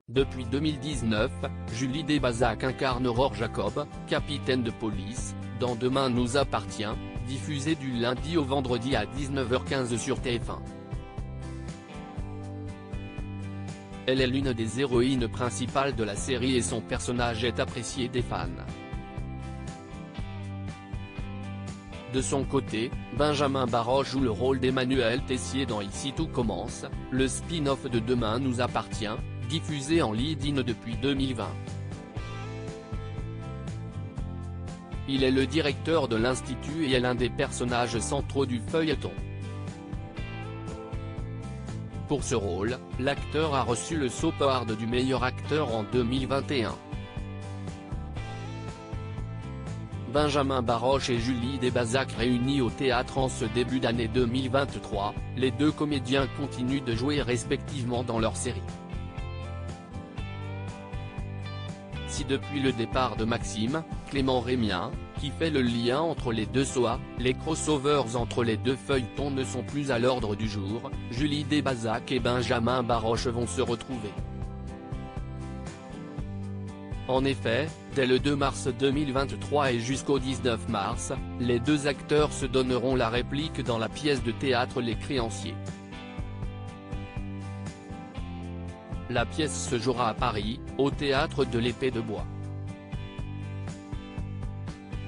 Depuis 2019, Julie Desbazac incarne Aurore Jacob, capitaine de police, dans Demain nous appartient, diffusé du lundi au vendredi à 19h15 sur TF1. Elle est l'une des héroïnes principales de la série et son personnage est apprécié des fans. De son côté, Benjamin Baroche joue le rôle d'Emmanuel Tessier dans Ici tout commence, le spin-off de Demain nous appartient, diffusé en lead-in depuis 2020. Il est le directeur de l'Institut et est l'un des personnages centraux du feuilleton. Pour ce rôle, l'acteur a reçu le Soap Award du meilleur acteur en 2021. Benjamin Baroche et Julie Desbazac réunis au théâtre en ce début d'année 2023, les deux comédiens continuent de jouer respectivement dans leur série. Si depuis le départ de Maxime, Clément Rémien, qui fait le lien entre les deux SOA, les crossovers entre les deux feuilletons ne sont plus à l'ordre du jour, Julie Desbazac et Benjamin Baroche vont se retrouver. En effet, dès le 2 mars 2023 et jusqu'au 19 mars, les deux acteurs se donneront la réplique dans la pièce de théâtre Les Créanciers. La pièce se jouera à Paris, au théâtre de l'Épée de Bois.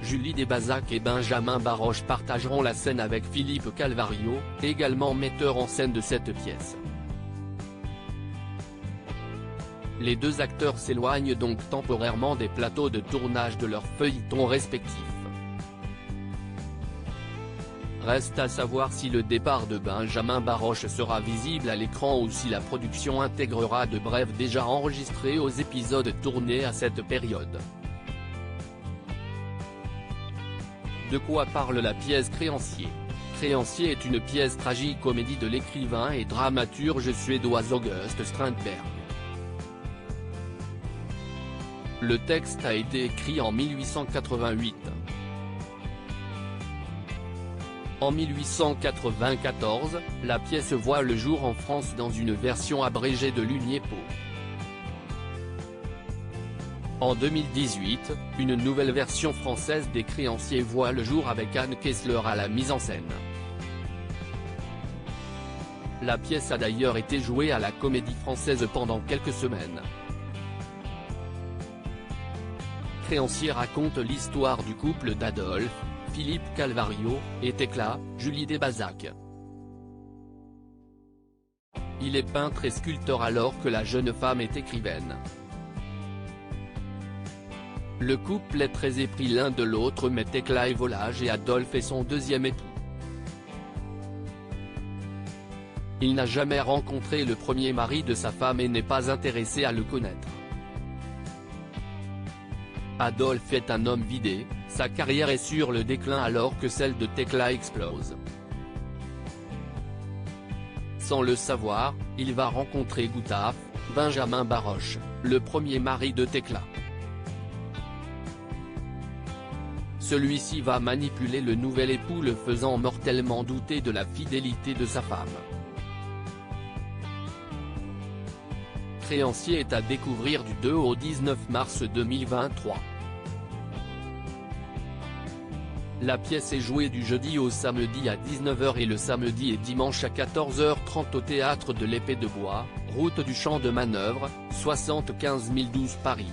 Julie Desbazac et Benjamin Baroche partageront la scène avec Philippe Calvario, également metteur en scène de cette pièce. Les deux acteurs s'éloignent donc temporairement des plateaux de tournage de leurs feuilletons respectifs. Reste à savoir si le départ de Benjamin Baroche sera visible à l'écran ou si la production intégrera de brèves déjà enregistrées aux épisodes tournés à cette période. De quoi parle la pièce Créanciers ? Créanciers est une pièce tragicomédie de l'écrivain et dramaturge suédois August Strindberg. Le texte a été écrit en 1888. En 1894, la pièce voit le jour en France dans une version abrégée de l'Uniepo. En 2018, une nouvelle version française des Créanciers voit le jour avec Anne Kessler à la mise en scène. La pièce a d'ailleurs été jouée à la Comédie Française pendant quelques semaines. Créanciers raconte l'histoire du couple d'Adolphe, Philippe Calvario, et Tecla, Julie Desbazac. Il est peintre et sculpteur alors que la jeune femme est écrivaine. Le couple est très épris l'un de l'autre mais Tecla est volage et Adolphe est son deuxième époux. Il n'a jamais rencontré le premier mari de sa femme et n'est pas intéressé à le connaître. Adolphe est un homme vidé, sa carrière est sur le déclin alors que celle de Tecla explose. Sans le savoir, il va rencontrer Gustave, Benjamin Baroche, le premier mari de Tecla. Celui-ci va manipuler le nouvel époux le faisant mortellement douter de la fidélité de sa femme. Créanciers est à découvrir du 2 au 19 mars 2023. La pièce est jouée du jeudi au samedi à 19h et le samedi et dimanche à 14h30 au théâtre de l'Épée de Bois, route du Champ de Manœuvre, 75 012 Paris.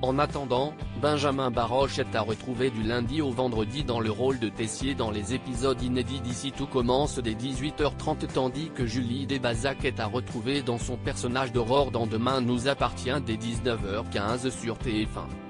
En attendant, Benjamin Baroche est à retrouver du lundi au vendredi dans le rôle de Tessier dans les épisodes inédits d'Ici tout commence dès 18h30 tandis que Julie Desbazac est à retrouver dans son personnage d'Aurore dans Demain nous appartient dès 19h15 sur TF1.